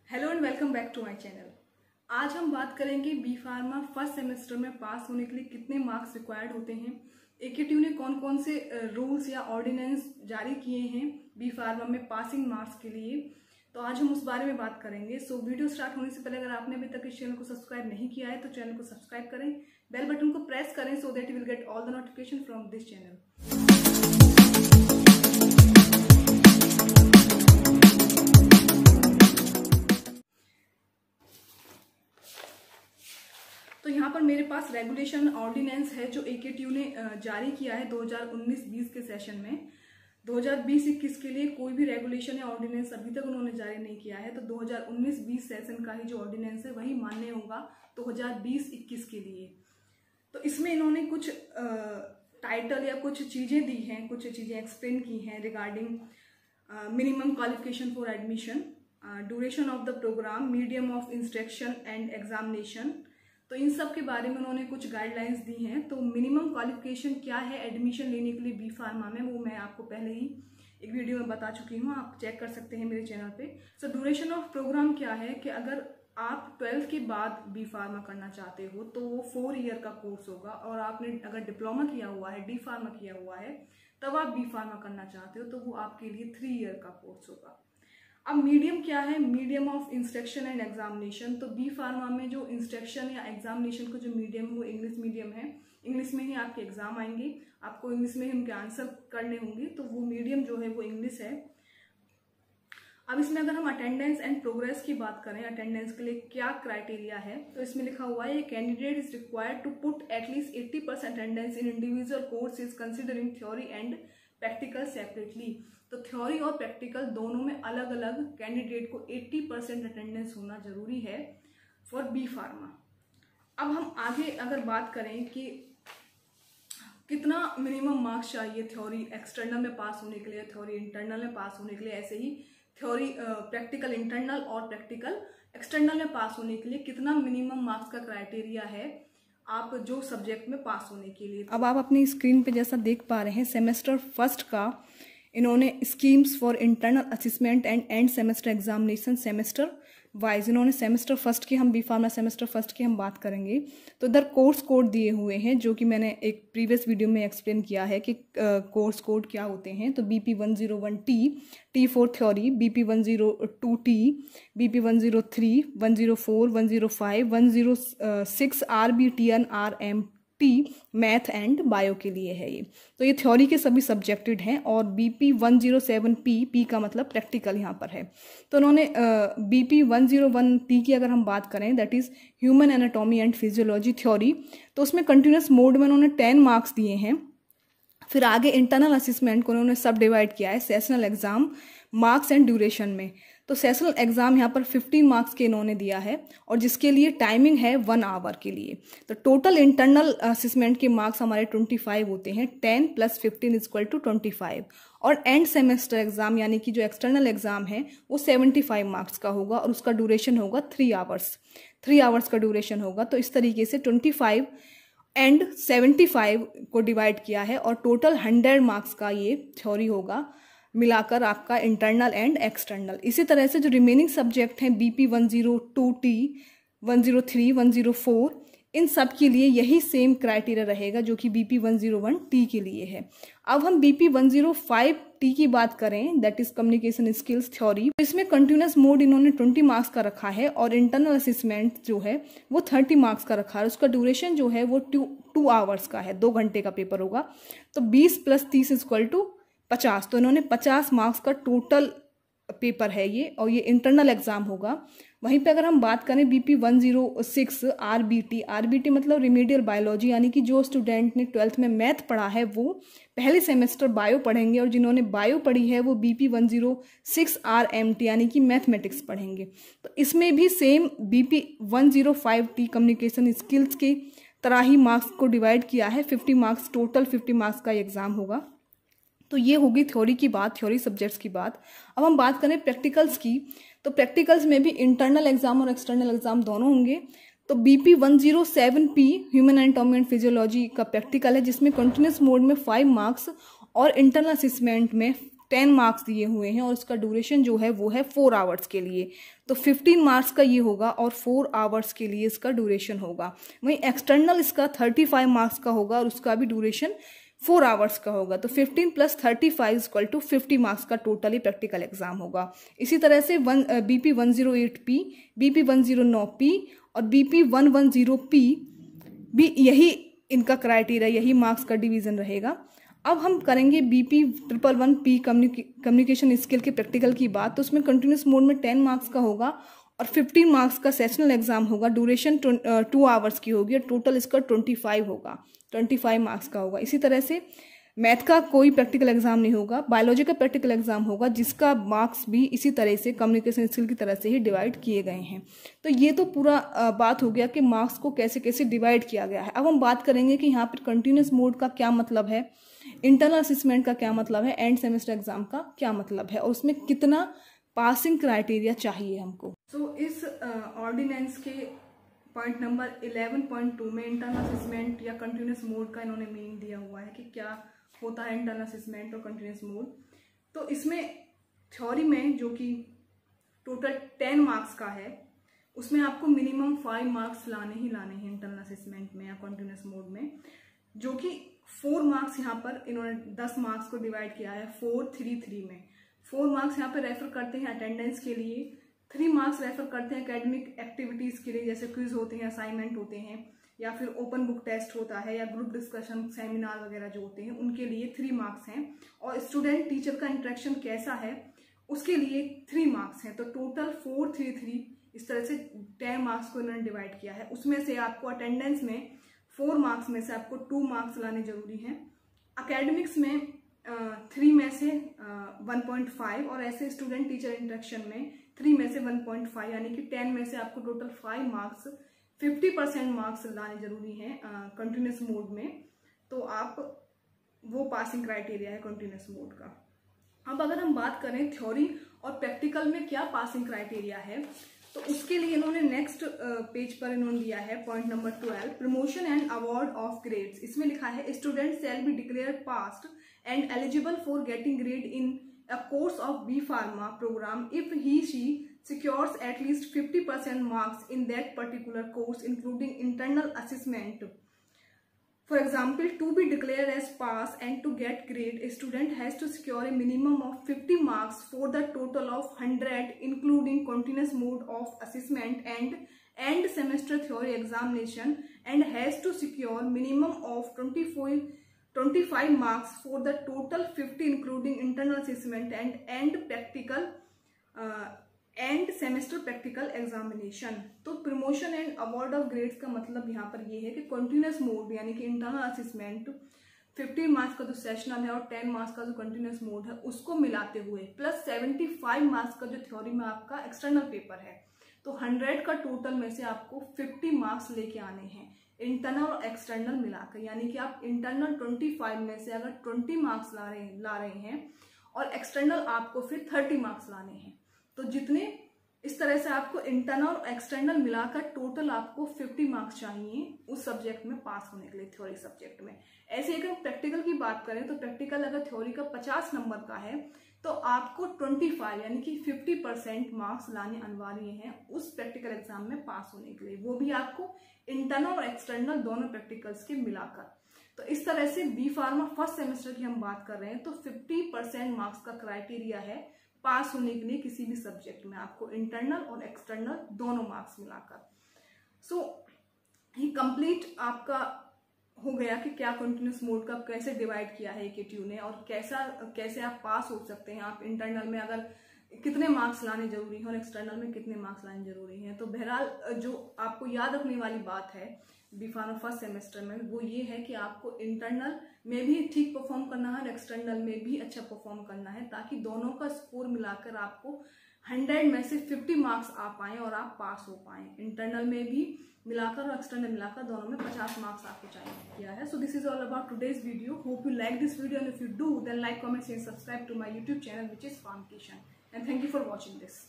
Hello and welcome back to my channel. आज हम बात करेंगे बी फार्मा फर्स्ट सेमेस्टर में पास होने के लिए कितने मार्क्स रिक्वायर्ड होते हैं, एकेटीयू ने कौन कौन से रूल्स या ऑर्डिनेंस जारी किए हैं बी फार्मा में पासिंग मार्क्स के लिए। तो आज हम उस बारे में बात करेंगे। सो वीडियो स्टार्ट होने से पहले अगर आपने अभी तक इस चैनल को सब्सक्राइब नहीं किया है तो चैनल को सब्सक्राइब करें, बेल बटन को प्रेस करें so that you will get all the notification from this channel. तो यहाँ पर मेरे पास रेगुलेशन ऑर्डिनेंस है जो एकेटीयू ने जारी किया है 2019-20 के सेशन में। 2020-21 के लिए कोई भी रेगुलेशन या ऑर्डिनेंस अभी तक उन्होंने जारी नहीं किया है, तो 2019-20 सेशन का ही जो ऑर्डिनेंस है वही मान्य होगा 2020-21 के लिए। तो इसमें इन्होंने कुछ टाइटल या कुछ चीज़ें दी हैं, कुछ चीज़ें एक्सप्लेन की हैं regarding minimum qualification for admission, duration of the program, medium of instruction and examination. तो इन सब के बारे में उन्होंने कुछ गाइडलाइंस दी हैं। तो मिनिमम क्वालिफिकेशन क्या है एडमिशन लेने के लिए बी फार्मा में, वो मैं आपको पहले ही एक वीडियो में बता चुकी हूँ, आप चेक कर सकते हैं मेरे चैनल पे। सो ड्यूरेशन ऑफ प्रोग्राम क्या है कि अगर आप 12th के बाद बी फार्मा करना चाहते हो तो वो 4 ईयर का कोर्स होगा, और आपने अगर डिप्लोमा किया हुआ है, डी फार्मा किया हुआ है, तब आप बी फार्मा करना चाहते हो तो वो आपके लिए 3 ईयर का कोर्स होगा। अब मीडियम क्या है, medium of instruction and examination. तो बी फार्मा में जो इंस्ट्रक्शन या एग्जामिनेशन का जो मीडियम है वो इंग्लिश मीडियम है, इंग्लिश में ही आपके एग्जाम आएंगे, आपको इंग्लिश में ही उनके आंसर करने होंगे, तो वो मीडियम जो है वो इंग्लिश है। अब इसमें अगर हम अटेंडेंस एंड प्रोग्रेस की बात करें, अटेंडेंस के लिए क्या क्राइटेरिया है, तो इसमें लिखा हुआ है candidate is required to put at least 80% attendance in individual courses considering theory and practical separately. तो थ्योरी और प्रैक्टिकल दोनों में अलग अलग कैंडिडेट को 80% अटेंडेंस होना जरूरी है फॉर बी फार्मा। अब हम आगे अगर बात करें कि कितना मिनिमम मार्क्स चाहिए थ्योरी एक्सटर्नल में पास होने के लिए, थ्योरी इंटरनल में पास होने के लिए, ऐसे ही थ्योरी प्रैक्टिकल इंटरनल और प्रैक्टिकल एक्सटर्नल में पास होने के लिए कितना मिनिमम मार्क्स का क्राइटेरिया है आप जो सब्जेक्ट में पास होने के लिए। अब आप अपनी स्क्रीन पे जैसा देख पा रहे हैं, सेमेस्टर फर्स्ट का इन्होंने schemes for internal assessment and end semester examination semester wise, इन्होंने सेमेस्टर फर्स्ट की, हम बी फार्मा सेमेस्टर फर्स्ट की हम बात करेंगे। तो इधर कोर्स कोड दिए हुए हैं जो कि मैंने एक प्रीवियस वीडियो में एक्सप्लेन किया है कि कोर्स कोड क्या होते हैं। तो BP101T, T for theory, BP102T, BP103, 104, 105, 106 RBTN RMT math and bio के लिए है ये। तो ये थ्योरी के सभी सब्जेक्टेड हैं, और BP107P, P का मतलब प्रैक्टिकल यहाँ पर है। तो उन्होंने BP101T की अगर हम बात करें, that is human anatomy and physiology theory, तो उसमें कंटिन्यूस मोड में उन्होंने 10 मार्क्स दिए हैं। फिर आगे इंटरनल असेसमेंट को उन्होंने सब डिवाइड किया है sessional exam, marks and duration में। तो सेशनल एग्जाम यहाँ पर 15 मार्क्स के इन्होंने दिया है, और जिसके लिए टाइमिंग है 1 आवर के लिए। तो टोटल इंटरनल असेसमेंट के मार्क्स हमारे 25 होते हैं, 10 + 15 = 25। और एंड सेमेस्टर एग्जाम यानी कि जो एक्सटर्नल एग्जाम है वो 75 मार्क्स का होगा, और उसका ड्यूरेशन होगा 3 आवर्स, 3 आवर्स का ड्यूरेशन होगा। तो इस तरीके से 25 एंड 75 को डिवाइड किया है, और टोटल 100 मार्क्स का ये थ्योरी होगा, मिलाकर आपका इंटरनल एंड एक्सटर्नल। इसी तरह से जो रिमेनिंग सब्जेक्ट हैं BP102T, 103, 104, इन सब के लिए यही सेम क्राइटेरिया रहेगा जो कि BP101T के लिए है। अब हम BP105T की बात करें, that is communication skills theory. इसमें कंटिन्यूस मोड इन्होंने 20 मार्क्स का रखा है, और इंटरनल असेसमेंट जो है वो 30 मार्क्स का रखा है। उसका ड्यूरेशन जो है वो 2 आवर्स का है, 2 घंटे का पेपर होगा। तो 20 + 30 = 50। तो इन्होंने 50 मार्क्स का टोटल पेपर है ये, और ये इंटरनल एग्जाम होगा। वहीं पे अगर हम बात करें BP106 RBT मतलब रिमीडियल बायोलॉजी, यानी कि जो स्टूडेंट ने 12th में मैथ पढ़ा है वो पहले सेमेस्टर बायो पढ़ेंगे, और जिन्होंने बायो पढ़ी है वो BP106 RMT यानी कि मैथमेटिक्स पढ़ेंगे। तो इसमें भी सेम BP105T कम्युनिकेशन स्किल्स की तरह ही मार्क्स को डिवाइड किया है, 50 मार्क्स, टोटल 50 मार्क्स का एग्जाम होगा। तो ये होगी थ्योरी की बात, थ्योरी सब्जेक्ट्स की बात। अब हम बात करें प्रैक्टिकल्स की, तो प्रैक्टिकल्स में भी इंटरनल एग्जाम और एक्सटर्नल एग्जाम दोनों होंगे। तो BP107P human anatomy and physiology का प्रैक्टिकल है, जिसमें कंटिन्यूस मोड में 5 मार्क्स और इंटरनल असेसमेंट में 10 मार्क्स दिए हुए हैं और उसका ड्यूरेशन जो है वो है 4 आवर्स के लिए। तो 15 मार्क्स का ये होगा और 4 आवर्स के लिए इसका ड्यूरेशन होगा। वहीं एक्सटर्नल इसका 35 मार्क्स का होगा और उसका भी ड्यूरेशन 4 आवर्स का होगा। तो 15 + 35 = 50 मार्क्स का टोटली प्रैक्टिकल एग्जाम होगा। इसी तरह से BP 108P, BP 109P और BP 110P भी यही इनका क्राइटेरिया, यही मार्क्स का डिवीजन रहेगा। अब हम करेंगे BP 111P कम्युनिकेशन स्किल के प्रैक्टिकल की बात। तो उसमें कंटिन्यूस मोड में 10 मार्क्स का होगा और 15 मार्क्स का सेशनल एग्जाम होगा। ड्यूरेशन 2 आवर्स की होगी और टोटल इसका 25 होगा, 25 मार्क्स का होगा। इसी तरह से मैथ का कोई प्रैक्टिकल एग्जाम नहीं होगा, बायोलॉजी का प्रैक्टिकल एग्जाम होगा, जिसका मार्क्स भी इसी तरह से कम्युनिकेशन स्किल की तरह से ही डिवाइड किए गए हैं। तो ये तो पूरा बात हो गया कि मार्क्स को कैसे कैसे डिवाइड किया गया है। अब हम बात करेंगे कि यहाँ पर कंटिन्यूस मोड का क्या मतलब है, इंटरनल असेसमेंट का क्या मतलब है, एंड सेमेस्टर एग्जाम का क्या मतलब है और उसमें कितना पासिंग क्राइटेरिया चाहिए हमको। सो इस ऑर्डिनेंस के पॉइंट नंबर 11.2 में इंटरनल असेसमेंट या कंटिन्यूस मोड का इन्होंने मीनिंग दिया हुआ है कि क्या होता है इंटरनल असेसमेंट और कंटिन्यूस मोड। तो इसमें थ्योरी में जो कि टोटल 10 मार्क्स का है, उसमें आपको मिनिमम 5 मार्क्स लाने ही लाने हैं इंटरनल असेसमेंट में या कंटिन्यूस मोड में, जो कि 4 मार्क्स यहाँ पर इन्होंने 10 मार्क्स को डिवाइड किया है 4-3-3 में। 4 मार्क्स यहाँ पर रेफर करते हैं अटेंडेंस के लिए, 3 मार्क्स रेफर करते हैं एकेडमिक एक्टिविटीज के लिए, जैसे क्विज होते हैं, असाइनमेंट होते हैं, या फिर ओपन बुक टेस्ट होता है, या ग्रुप डिस्कशन, सेमिनार वगैरह जो होते हैं उनके लिए 3 मार्क्स हैं। और स्टूडेंट टीचर का इंटरेक्शन कैसा है उसके लिए 3 मार्क्स हैं। तो टोटल 4-3-3 इस तरह से 10 मार्क्स को इन्होंने डिवाइड किया है। उसमें से आपको अटेंडेंस में 4 मार्क्स में से आपको 2 मार्क्स लाने जरूरी हैं, अकेडमिक्स में 3 में से 1.5 और ऐसे स्टूडेंट टीचर इंटरेक्शन में 3 में से 1.5, यानी कि 10 में से आपको टोटल 5 मार्क्स 50% मार्क्स लाने जरूरी हैं कंटिन्यूस मोड में। तो आप वो पासिंग क्राइटेरिया है कंटिन्यूस मोड का। अब अगर हम बात करें थ्योरी और प्रैक्टिकल में क्या पासिंग क्राइटेरिया है, तो उसके लिए इन्होंने नेक्स्ट पेज पर इन्होंने दिया है point number 12, promotion and award of grades. इसमें लिखा है student shall be declared passed and eligible for getting grade in a course of B pharma program if he she secures at least 50% marks in that particular course including internal assessment. For example, to be declared as pass and to get grade, a student has to secure a minimum of 50 marks for the total of 100 including continuous mode of assessment and end semester theory examination, and has to secure minimum of 25 marks for the total 50 including internal assessment and end practical end semester practical examination. तो promotion and award of grades का मतलब यहाँ पर ये है कि continuous mode यानी कि इंटरनल असेसमेंट 15 मार्क्स का जो सेशनल है और 10 मार्क्स का जो कंटिन्यूस मोड है उसको मिलाते हुए प्लस 75 मार्क्स का जो थ्योरी में आपका एक्सटर्नल पेपर है, तो 100 का टोटल में से आपको 50 मार्क्स लेके आने हैं इंटरनल और एक्सटर्नल मिलाकर। यानी कि आप इंटरनल 25 में से अगर 20 मार्क्स ला रहे हैं और एक्सटर्नल आपको फिर 30 मार्क्स लाने हैं, तो जितने इस तरह से आपको इंटरनल और एक्सटर्नल मिलाकर टोटल आपको 50 मार्क्स चाहिए उस सब्जेक्ट में पास होने के लिए, थ्योरी सब्जेक्ट में। ऐसे अगर प्रैक्टिकल की बात करें तो प्रैक्टिकल अगर थ्योरी का 50 नंबर का है तो आपको 25 यानी कि 50% मार्क्स लाने अनिवार्य हैं उस प्रैक्टिकल एग्जाम में पास होने के लिए, वो भी आपको इंटरनल और एक्सटर्नल दोनों प्रैक्टिकल्स के मिलाकर। तो इस तरह से बी फार्मा फर्स्ट सेमेस्टर की हम बात कर रहे हैं तो 50% मार्क्स का क्राइटेरिया है पास होने के लिए किसी भी सब्जेक्ट में, आपको इंटरनल और एक्सटर्नल दोनों मार्क्स मिलाकर। सो ये कंप्लीट आपका हो गया कि क्या कंटिन्यूस मोड का कैसे डिवाइड किया है एकेटीयू ने और कैसे आप पास हो सकते हैं। आप इंटरनल में अगर कितने मार्क्स लाने जरूरी हैं और एक्सटर्नल में कितने मार्क्स लाने जरूरी हैं। तो बहरहाल जो आपको याद रखने वाली बात है बी फार्मा फर्स्ट सेमेस्टर में वो ये है कि आपको इंटरनल में भी ठीक परफॉर्म करना है और एक्सटर्नल में भी अच्छा परफॉर्म करना है, ताकि दोनों का स्कोर मिलाकर आपको 100 में से 50 मार्क्स आ पाएं और आप पास हो पाएं। इंटरनल में भी मिलाकर और एक्सटर्नल मिलाकर दोनों में 50 मार्क्स आपको चाहिए किया है। So this is all about today's video. Hope you like this video and if you do then like, comment, share, subscribe to my YouTube channel which is Pharmacation, and thank you for watching this.